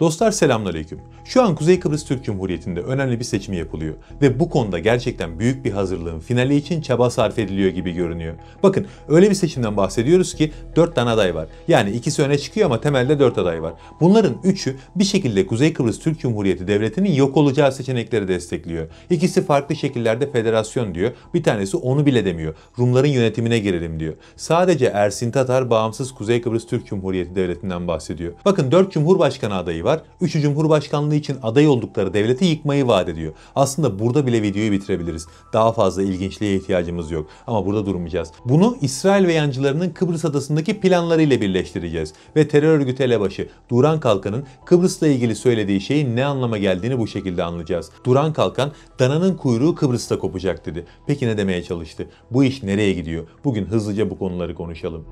Dostlar selamünaleyküm. Şu an Kuzey Kıbrıs Türk Cumhuriyeti'nde önemli bir seçim yapılıyor ve bu konuda gerçekten büyük bir hazırlığın finali için çaba sarf ediliyor gibi görünüyor. Bakın öyle bir seçimden bahsediyoruz ki 4 tane aday var. Yani ikisi öne çıkıyor ama temelde 4 aday var. Bunların 3'ü bir şekilde Kuzey Kıbrıs Türk Cumhuriyeti Devleti'nin yok olacağı seçenekleri destekliyor. İkisi farklı şekillerde federasyon diyor. Bir tanesi onu bile demiyor. Rumların yönetimine girelim diyor. Sadece Ersin Tatar bağımsız Kuzey Kıbrıs Türk Cumhuriyeti Devleti'nden bahsediyor. Bakın 4 Cumhurbaşkanı adayı var. 3'ü Cumhurbaşkanlığı için aday oldukları devleti yıkmayı vaat ediyor. Aslında burada bile videoyu bitirebiliriz. Daha fazla ilginçliğe ihtiyacımız yok. Ama burada durmayacağız. Bunu İsrail ve yancılarının Kıbrıs adasındaki planlarıyla birleştireceğiz. Ve terör örgütü elebaşı Duran Kalkan'ın Kıbrıs'la ilgili söylediği şeyin ne anlama geldiğini bu şekilde anlayacağız. Duran Kalkan, dananın kuyruğu Kıbrıs'ta kopacak dedi. Peki ne demeye çalıştı? Bu iş nereye gidiyor? Bugün hızlıca bu konuları konuşalım.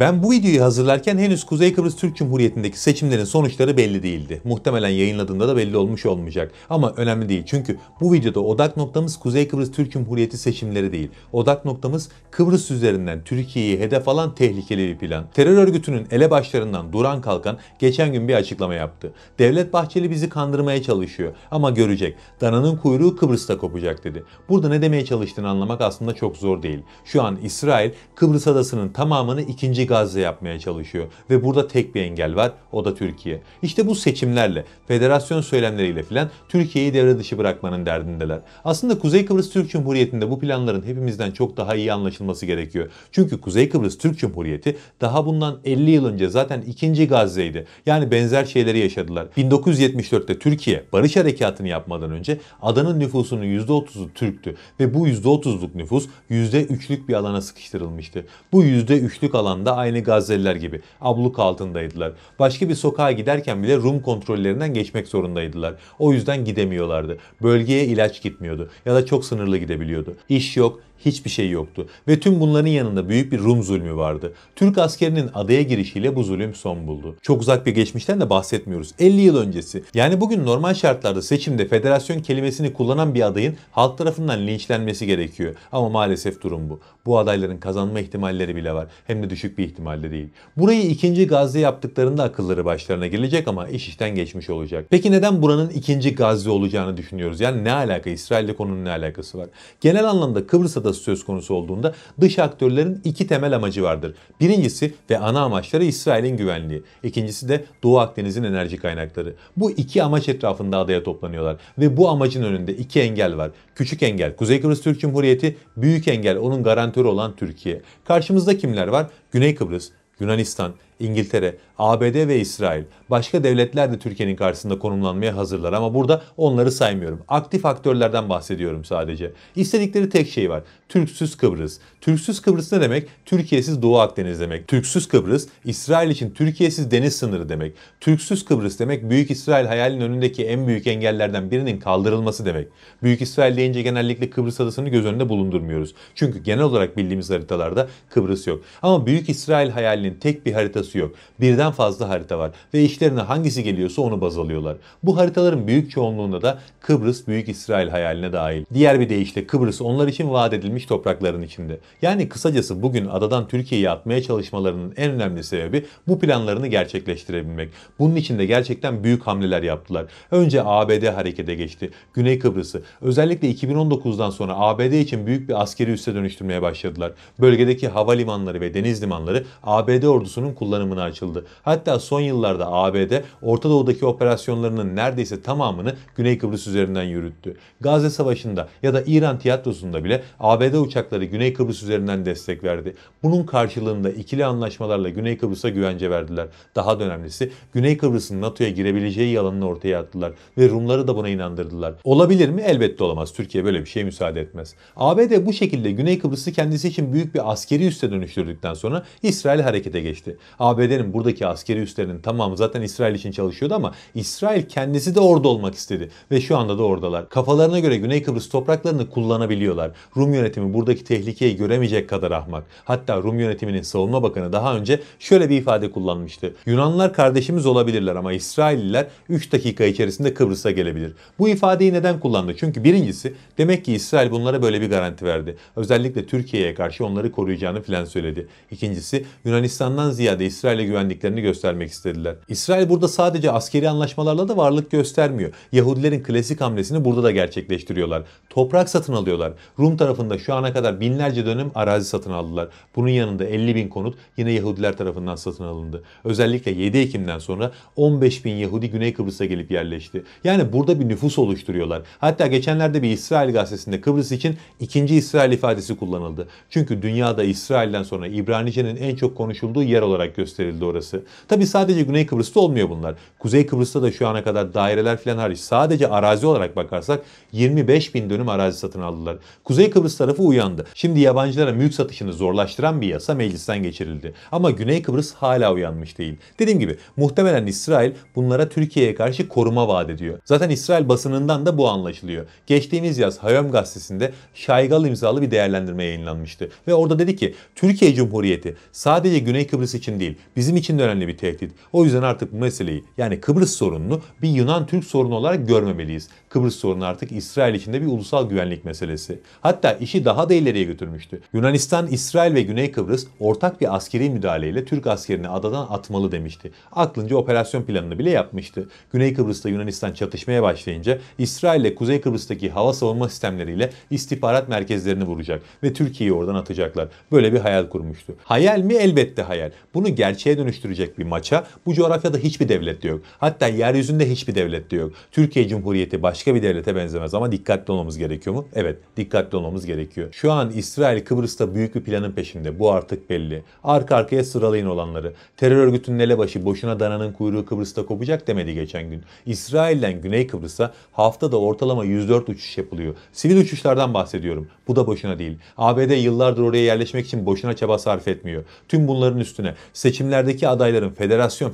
Ben bu videoyu hazırlarken henüz Kuzey Kıbrıs Türk Cumhuriyeti'ndeki seçimlerin sonuçları belli değildi. Muhtemelen yayınladığında da belli olmuş olmayacak. Ama önemli değil çünkü bu videoda odak noktamız Kuzey Kıbrıs Türk Cumhuriyeti seçimleri değil. Odak noktamız Kıbrıs üzerinden Türkiye'yi hedef alan tehlikeli bir plan. Terör örgütünün elebaşlarından Duran Kalkan geçen gün bir açıklama yaptı. Devlet Bahçeli bizi kandırmaya çalışıyor ama görecek. Dananın kuyruğu Kıbrıs'ta kopacak dedi. Burada ne demeye çalıştığını anlamak aslında çok zor değil. Şu an İsrail Kıbrıs adasının tamamını ikinci Gazze yapmaya çalışıyor ve burada tek bir engel var, o da Türkiye. İşte bu seçimlerle, federasyon söylemleriyle filan Türkiye'yi devre dışı bırakmanın derdindeler. Aslında Kuzey Kıbrıs Türk Cumhuriyeti'nde bu planların hepimizden çok daha iyi anlaşılması gerekiyor. Çünkü Kuzey Kıbrıs Türk Cumhuriyeti daha bundan 50 yıl önce zaten ikinci Gazze'ydi. Yani benzer şeyleri yaşadılar. 1974'te Türkiye barış harekatını yapmadan önce adanın nüfusunun %30'u Türktü ve bu %30'luk nüfus %3'lük bir alana sıkıştırılmıştı. Bu %3'lük alanda aynı Gazze'liler gibi abluk altındaydılar. Başka bir sokağa giderken bile Rum kontrollerinden geçmek zorundaydılar. O yüzden gidemiyorlardı. Bölgeye ilaç gitmiyordu ya da çok sınırlı gidebiliyordu. İş yok, hiçbir şey yoktu. Ve tüm bunların yanında büyük bir Rum zulmü vardı. Türk askerinin adaya girişiyle bu zulüm son buldu. Çok uzak bir geçmişten de bahsetmiyoruz. 50 yıl öncesi. Yani bugün normal şartlarda seçimde federasyon kelimesini kullanan bir adayın halk tarafından linçlenmesi gerekiyor. Ama maalesef durum bu. Bu adayların kazanma ihtimalleri bile var. Hem de düşük bir ihtimalle değil. Burayı ikinci Gazze yaptıklarında akılları başlarına gelecek ama iş işten geçmiş olacak. Peki neden buranın ikinci Gazze olacağını düşünüyoruz? Yani ne alaka? İsrail'le konunun ne alakası var? Genel anlamda Kıbrıs adası söz konusu olduğunda dış aktörlerin iki temel amacı vardır. Birincisi ve ana amaçları İsrail'in güvenliği. İkincisi de Doğu Akdeniz'in enerji kaynakları. Bu iki amaç etrafında adaya toplanıyorlar ve bu amacın önünde iki engel var. Küçük engel Kuzey Kıbrıs Türk Cumhuriyeti, büyük engel onun garantörü olan Türkiye. Karşımızda kimler var? Güney Kıbrıs, Yunanistan, İngiltere, ABD ve İsrail. Başka devletler de Türkiye'nin karşısında konumlanmaya hazırlar ama burada onları saymıyorum. Aktif aktörlerden bahsediyorum sadece. İstedikleri tek şey var. Türksüz Kıbrıs. Türksüz Kıbrıs ne demek? Türkiye'siz Doğu Akdeniz demek. Türksüz Kıbrıs, İsrail için Türkiye'siz deniz sınırı demek. Türksüz Kıbrıs demek Büyük İsrail hayalinin önündeki en büyük engellerden birinin kaldırılması demek. Büyük İsrail deyince genellikle Kıbrıs adasını göz önünde bulundurmuyoruz. Çünkü genel olarak bildiğimiz haritalarda Kıbrıs yok. Ama Büyük İsrail hayalinin tek bir haritası yok. Birden fazla harita var ve işlerine hangisi geliyorsa onu baz alıyorlar. Bu haritaların büyük çoğunluğunda da Kıbrıs Büyük İsrail hayaline dahil. Diğer bir deyişle Kıbrıs onlar için vaat edilmiş toprakların içinde. Yani kısacası bugün adadan Türkiye'yi atmaya çalışmalarının en önemli sebebi bu planlarını gerçekleştirebilmek. Bunun için de gerçekten büyük hamleler yaptılar. Önce ABD harekete geçti. Güney Kıbrıs'ı özellikle 2019'dan sonra ABD için büyük bir askeri üsse dönüştürmeye başladılar. Bölgedeki havalimanları ve deniz limanları ABD ordusunun kullanımına açıldı. Hatta son yıllarda ABD Orta Doğu'daki operasyonlarının neredeyse tamamını Güney Kıbrıs üzerinden yürüttü. Gazze Savaşı'nda ya da İran tiyatrosunda bile ABD uçakları Güney Kıbrıs üzerinden destek verdi. Bunun karşılığında ikili anlaşmalarla Güney Kıbrıs'a güvence verdiler. Daha da önemlisi Güney Kıbrıs'ın NATO'ya girebileceği yalanını ortaya attılar ve Rumları da buna inandırdılar. Olabilir mi? Elbette olamaz. Türkiye böyle bir şeye müsaade etmez. ABD bu şekilde Güney Kıbrıs'ı kendisi için büyük bir askeri üsse dönüştürdükten sonra İsrail harekete geçti. ABD'nin buradaki askeri üslerinin tamamı zaten İsrail için çalışıyordu ama İsrail kendisi de orada olmak istedi. Ve şu anda da oradalar. Kafalarına göre Güney Kıbrıs topraklarını kullanabiliyorlar. Rum yönetimi buradaki tehlikeyi göremeyecek kadar ahmak. Hatta Rum yönetiminin savunma bakanı daha önce şöyle bir ifade kullanmıştı. Yunanlılar kardeşimiz olabilirler ama İsrailliler 3 dakika içerisinde Kıbrıs'a gelebilir. Bu ifadeyi neden kullandı? Çünkü birincisi demek ki İsrail bunlara böyle bir garanti verdi. Özellikle Türkiye'ye karşı onları koruyacağını filan söyledi. İkincisi Yunanistan'dan ziyade İsrail'e güvendiklerini göstermek istediler. İsrail burada sadece askeri anlaşmalarla da varlık göstermiyor. Yahudilerin klasik hamlesini burada da gerçekleştiriyorlar. Toprak satın alıyorlar. Rum tarafında şu ana kadar binlerce dönüm arazi satın aldılar. Bunun yanında 50 bin konut yine Yahudiler tarafından satın alındı. Özellikle 7 Ekim'den sonra 15 bin Yahudi Güney Kıbrıs'a gelip yerleşti. Yani burada bir nüfus oluşturuyorlar. Hatta geçenlerde bir İsrail gazetesinde Kıbrıs için ikinci İsrail ifadesi kullanıldı. Çünkü dünyada İsrail'den sonra İbranice'nin en çok konuşulduğu yer olarak gösterildi orası. Tabi sadece Güney Kıbrıs'ta olmuyor bunlar. Kuzey Kıbrıs'ta da şu ana kadar daireler falan hariç sadece arazi olarak bakarsak 25 bin dönüm arazi satın aldılar. Kuzey Kıbrıs tarafı uyandı. Şimdi yabancılara mülk satışını zorlaştıran bir yasa meclisten geçirildi. Ama Güney Kıbrıs hala uyanmış değil. Dediğim gibi muhtemelen İsrail bunlara Türkiye'ye karşı koruma vaat ediyor. Zaten İsrail basınından da bu anlaşılıyor. Geçtiğimiz yaz Hayom gazetesinde Şaygal imzalı bir değerlendirme yayınlanmıştı. Ve orada dedi ki Türkiye Cumhuriyeti sadece Güney Kıbrıs için değil bizim için de önemli bir tehdit. O yüzden artık bu meseleyi yani Kıbrıs sorununu bir Yunan-Türk sorunu olarak görmemeliyiz. Kıbrıs sorunu artık İsrail içinde bir ulusal güvenlik meselesi. Hatta işi daha da ileriye götürmüştü. Yunanistan, İsrail ve Güney Kıbrıs ortak bir askeri müdahaleyle Türk askerini adadan atmalı demişti. Aklınca operasyon planını bile yapmıştı. Güney Kıbrıs'ta Yunanistan çatışmaya başlayınca İsrail ile Kuzey Kıbrıs'taki hava savunma sistemleriyle istihbarat merkezlerini vuracak ve Türkiye'yi oradan atacaklar. Böyle bir hayal kurmuştu. Hayal mi? Elbette hayal. Bunu gerçeğe dönüştürecek bir maça bu coğrafyada hiçbir devlet de yok. Hatta yeryüzünde hiçbir devlet de yok. Türkiye Cumhuriyeti başka bir devlete benzemez ama dikkatli olmamız gerekiyor mu? Evet, dikkatli olmamız gerekiyor. Şu an İsrail Kıbrıs'ta büyük bir planın peşinde. Bu artık belli. Arka arkaya sıralayın olanları. Terör örgütünün elebaşı boşuna dananın kuyruğu Kıbrıs'ta kopacak demedi geçen gün. İsrail'den Güney Kıbrıs'a haftada ortalama 104 uçuş yapılıyor. Sivil uçuşlardan bahsediyorum. Bu da boşuna değil. ABD yıllardır oraya yerleşmek için boşuna çaba sarf etmiyor. Tüm bunların üstüne seçimlerdeki adayların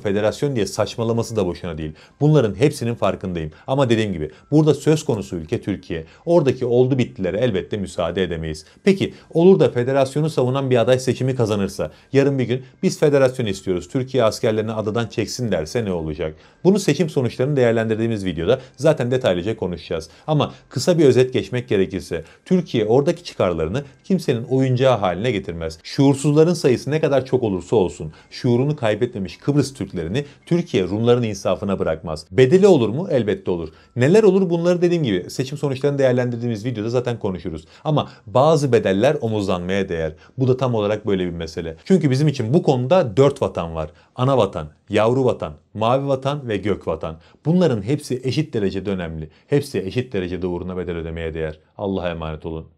federasyon diye saçmalaması da boşuna değil. Bunların hepsinin farkındayım. Ama dediğim gibi burada söz konusu ülke Türkiye. Oradaki oldu bittilere elbette müsaade edemeyiz. Peki olur da federasyonu savunan bir aday seçimi kazanırsa yarın bir gün biz federasyon istiyoruz Türkiye askerlerini adadan çeksin derse ne olacak? Bunu seçim sonuçlarını değerlendirdiğimiz videoda zaten detaylıca konuşacağız. Ama kısa bir özet geçmek gerekirse Türkiye oradaki çıkarlarını kimsenin oyuncağı haline getirmez. Şuursuzların sayısı ne kadar çok olursa olsun şuurunu kaybetmemiş Kıbrıs Türklerini Türkiye Rumların insafına bırakmaz. Bedeli olur mu? Elbette olur. Neler olur bunları dediğim gibi seçim sonuçlarını değerlendirdiğimiz videoda zaten konuşuruz. Ama bazı bedeller omuzlanmaya değer. Bu da tam olarak böyle bir mesele. Çünkü bizim için bu konuda 4 vatan var. Ana vatan, yavru vatan, mavi vatan ve gök vatan. Bunların hepsi eşit derecede önemli. Hepsi eşit derecede uğruna bedel ödemeye değer. Allah'a emanet olun.